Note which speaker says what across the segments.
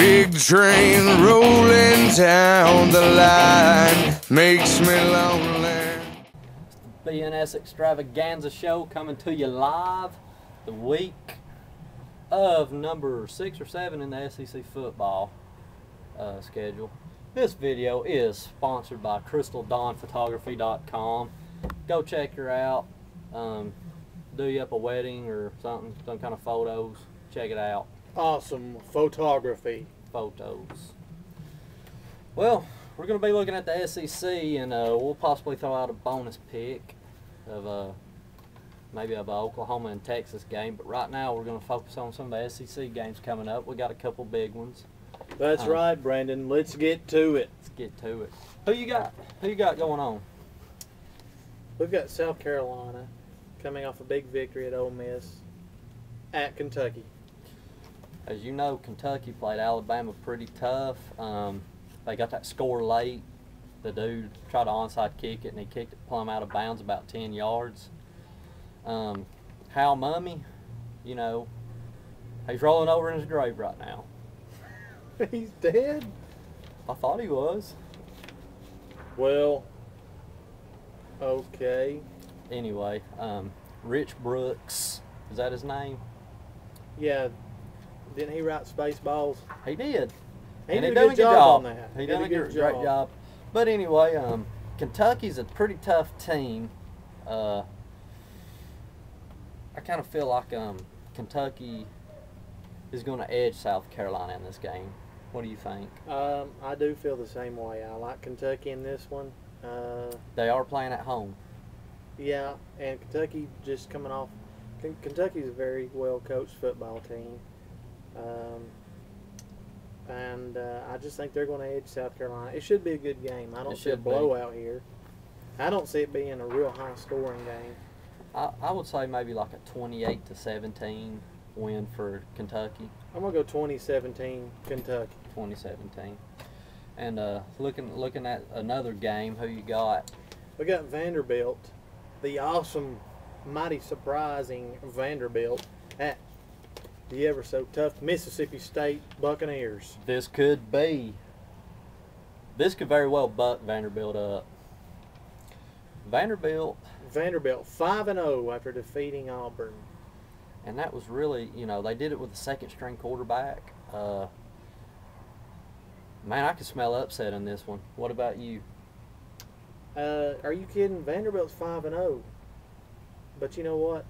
Speaker 1: Big train rolling down the line makes me lonely.
Speaker 2: BNS Extravaganza Show coming to you live the week of number 6 or 7 in the SEC football schedule. This video is sponsored by CrystalDawnPhotography.com. Go check her out. Do you up a wedding or something, some kind of photos, check it out.
Speaker 3: Awesome photography.
Speaker 2: Photos. Well, we're going to be looking at the SEC, and we'll possibly throw out a bonus pick of maybe of an Oklahoma and Texas game. But right now, we're going to focus on some of the SEC games coming up. We got a couple big ones.
Speaker 3: That's right, Brandon. Let's get to it.
Speaker 2: Let's get to it. Who you got? Who you got going on?
Speaker 3: We've got South Carolina coming off a big victory at Ole Miss at Kentucky.
Speaker 2: As you know, Kentucky played Alabama pretty tough. They got that score late. The dude tried to onside kick it, and he kicked it plumb out of bounds about 10 yards. Hal Mumme, you know, he's rolling over in his grave right now.
Speaker 3: He's dead?
Speaker 2: I thought he was.
Speaker 3: Well, okay.
Speaker 2: Anyway, Rich Brooks, is that his name?
Speaker 3: Yeah. Didn't he write Spaceballs?
Speaker 2: He did.
Speaker 3: He
Speaker 2: and
Speaker 3: did
Speaker 2: he
Speaker 3: a good job on that.
Speaker 2: He did a great job. But anyway, Kentucky's a pretty tough team. I kind of feel like Kentucky is going to edge South Carolina in this game. What do you think?
Speaker 3: I do feel the same way. I like Kentucky in this one.
Speaker 2: They are playing at home.
Speaker 3: Yeah, and Kentucky just coming off. Kentucky's a very well-coached football team. I just think they're going to edge South Carolina. It should be a good game. I don't see a blowout here. I don't see it being a real high-scoring game.
Speaker 2: I would say maybe like a 28-17 win for Kentucky.
Speaker 3: I'm going to go 2017 Kentucky.
Speaker 2: 2017. And looking at another game, who you got?
Speaker 3: We got Vanderbilt, the awesome, mighty surprising Vanderbilt at the ever so tough Mississippi State Buccaneers.
Speaker 2: This could very well buck Vanderbilt up. Vanderbilt
Speaker 3: 5-0 after defeating Auburn.
Speaker 2: And that was really, you know, they did it with a second-string quarterback. Man, I could smell upset in this one. What about you?
Speaker 3: Are you kidding? Vanderbilt's 5-0. But you know what?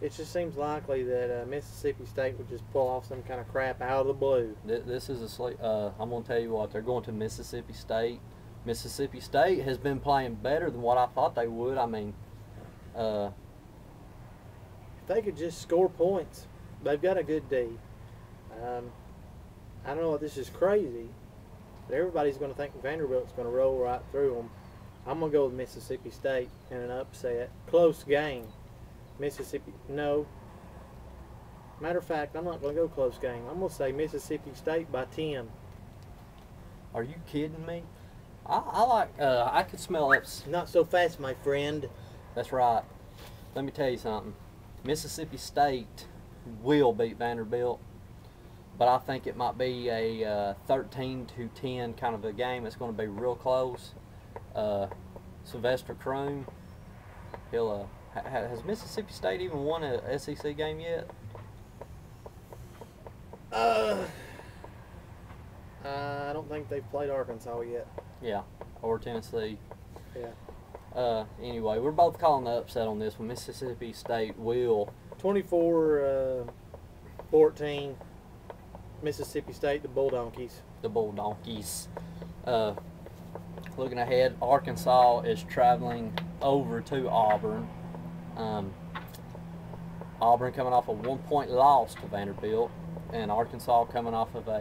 Speaker 3: It just seems likely that Mississippi State would just pull off some kind of crap out of the blue.
Speaker 2: This is I'm going to tell you what, they're going to Mississippi State. Mississippi State has been playing better than what I thought they would. I mean,
Speaker 3: if they could just score points, they've got a good D. I don't know if this is crazy, but everybody's going to think Vanderbilt's going to roll right through them. I'm going to go with Mississippi State in an upset. Close game. Mississippi, no. Matter of fact, I'm not going to go close game. I'm going to say Mississippi State by 10.
Speaker 2: Are you kidding me? I could smell it.
Speaker 3: Not so fast, my friend.
Speaker 2: That's right. Let me tell you something. Mississippi State will beat Vanderbilt, but I think it might be a 13-10 kind of a game. It's going to be real close. Sylvester Croom, he'll has Mississippi State even won a SEC game yet?
Speaker 3: I don't think they've played Arkansas yet.
Speaker 2: Yeah, or Tennessee.
Speaker 3: Yeah.
Speaker 2: Anyway, we're both calling the upset on this one. Mississippi State will.
Speaker 3: 24-14, Mississippi State, the Bulldonkeys.
Speaker 2: The Bulldonkeys. Looking ahead, Arkansas is traveling over to Auburn. Auburn coming off a 1-point loss to Vanderbilt, and Arkansas coming off of a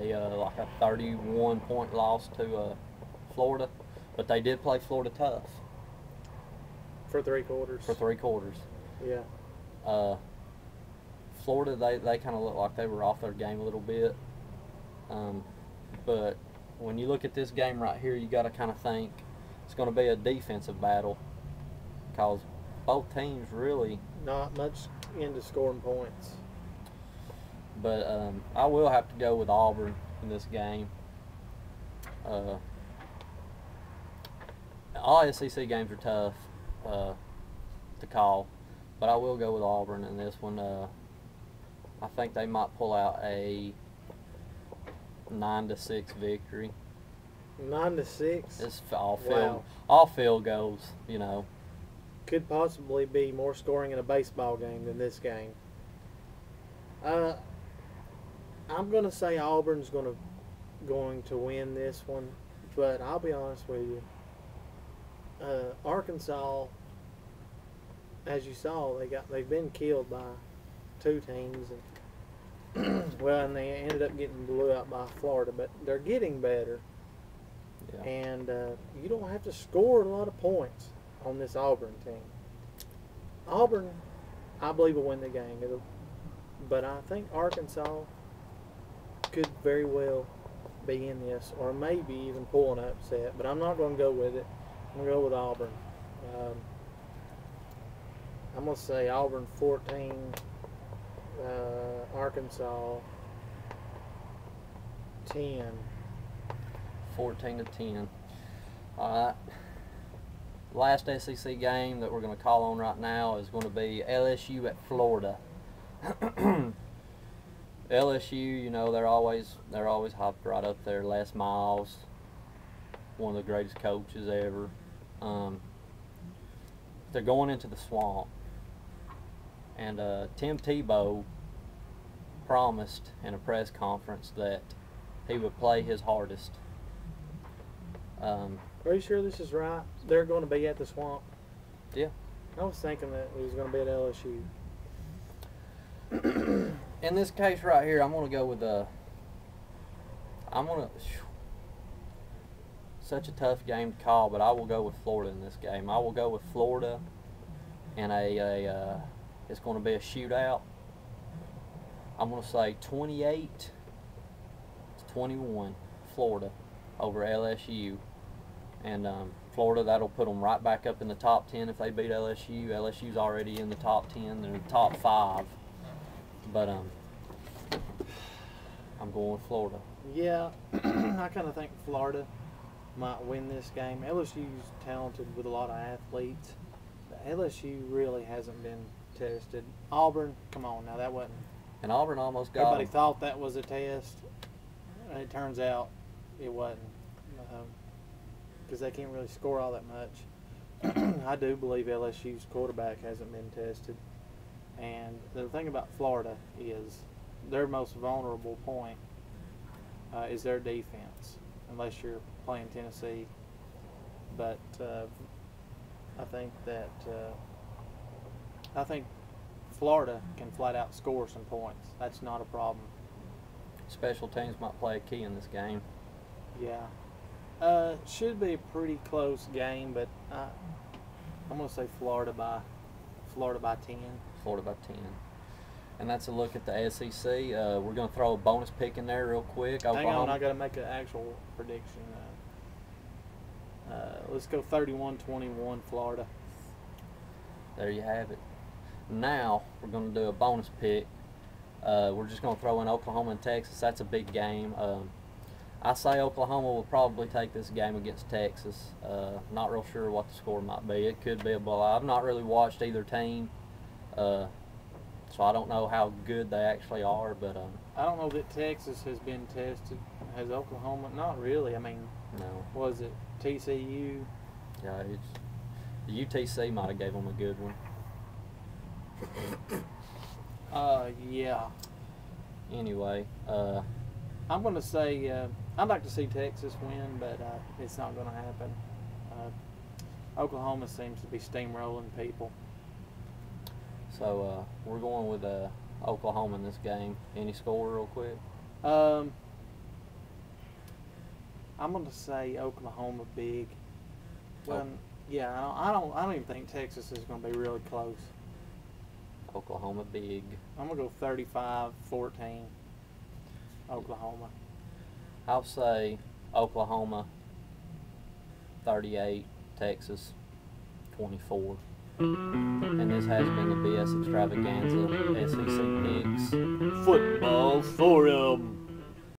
Speaker 2: 31-point loss to Florida. But they did play Florida tough.
Speaker 3: For 3 quarters.
Speaker 2: For 3 quarters.
Speaker 3: Yeah.
Speaker 2: Florida, they kind of looked like they were off their game a little bit. But when you look at this game right here, you got to kind of think it's going to be a defensive battle, because both teams really
Speaker 3: not much into scoring points.
Speaker 2: But I will have to go with Auburn. in this game. All SEC games are tough to call, but I will go with Auburn in this one. I think they might pull out a 9-6 victory.
Speaker 3: 9-6.
Speaker 2: It's all
Speaker 3: Wow.
Speaker 2: field goals, you know.
Speaker 3: Could possibly be more scoring in a baseball game than this game. I'm gonna say Auburn's going to win this one, but I'll be honest with you. Arkansas, as you saw, they've been killed by two teams, and well, and they ended up getting blew out by Florida, but they're getting better.
Speaker 2: Yeah.
Speaker 3: And you don't have to score a lot of points on this Auburn team. Auburn, I believe, will win the game. But I think Arkansas could very well be in this, or maybe even pull an upset. But I'm not going to go with it. I'm going to go with Auburn. I'm going to say Auburn 14, Arkansas 10.
Speaker 2: 14-10. All right. Last SEC game that we're going to call on right now is going to be LSU at Florida. LSU, you know, they're always hopped right up there. Les Miles, one of the greatest coaches ever. They're going into the swamp, and Tim Tebow promised in a press conference that he would play his hardest.
Speaker 3: Are you sure this is right? They're going to be at the swamp.
Speaker 2: Yeah.
Speaker 3: I was thinking that it was going to be at LSU.
Speaker 2: In this case right here, I'm going to go with such a tough game to call, but I will go with Florida in this game. I will go with Florida in it's going to be a shootout. I'm going to say 28-21 Florida over LSU. And Florida, that'll put them right back up in the top 10 if they beat LSU. LSU's already in the top 10. They're in the top 5. But I'm going with Florida.
Speaker 3: Yeah, I kind of think Florida might win this game. LSU's talented with a lot of athletes. But LSU really hasn't been tested. Auburn, come on now, that wasn't.
Speaker 2: And Auburn almost got
Speaker 3: Everybody
Speaker 2: them.
Speaker 3: thought that was a test. And it turns out it wasn't. Because they can't really score all that much. I do believe LSU's quarterback hasn't been tested. And the thing about Florida is their most vulnerable point is their defense, unless you're playing Tennessee. But I think Florida can flat out score some points. That's not a problem.
Speaker 2: Special teams might play a key in this game.
Speaker 3: Yeah. Should be a pretty close game, but I'm going to say Florida by 10.
Speaker 2: Florida by 10. And that's a look at the SEC. We're going to throw a bonus pick in there real quick.
Speaker 3: Hang
Speaker 2: Oklahoma.
Speaker 3: on, I got to make an actual prediction. Let's go 31-21 Florida.
Speaker 2: There you have it. Now we're going to do a bonus pick. We're just going to throw in Oklahoma and Texas. That's a big game. I say Oklahoma will probably take this game against Texas. Not real sure what the score might be. It could be a blowout. I've not really watched either team, so I don't know how good they actually are. But
Speaker 3: I don't know that Texas has been tested. Has Oklahoma? Not really. I mean,
Speaker 2: no.
Speaker 3: Was it TCU?
Speaker 2: Yeah, the UTC might have gave them a good one.
Speaker 3: Yeah.
Speaker 2: Anyway,
Speaker 3: I'm going to say I'd like to see Texas win, but it's not going to happen. Oklahoma seems to be steamrolling people.
Speaker 2: so we're going with Oklahoma in this game. Any score real quick?
Speaker 3: I'm going to say Oklahoma big. Well, yeah, I don't even think Texas is going to be really close.
Speaker 2: Oklahoma big.
Speaker 3: I'm going to go 35-14 Oklahoma.
Speaker 2: I'll say Oklahoma 38, Texas 24. And this has been the BS Extravaganza SEC Picks
Speaker 3: Football Forum.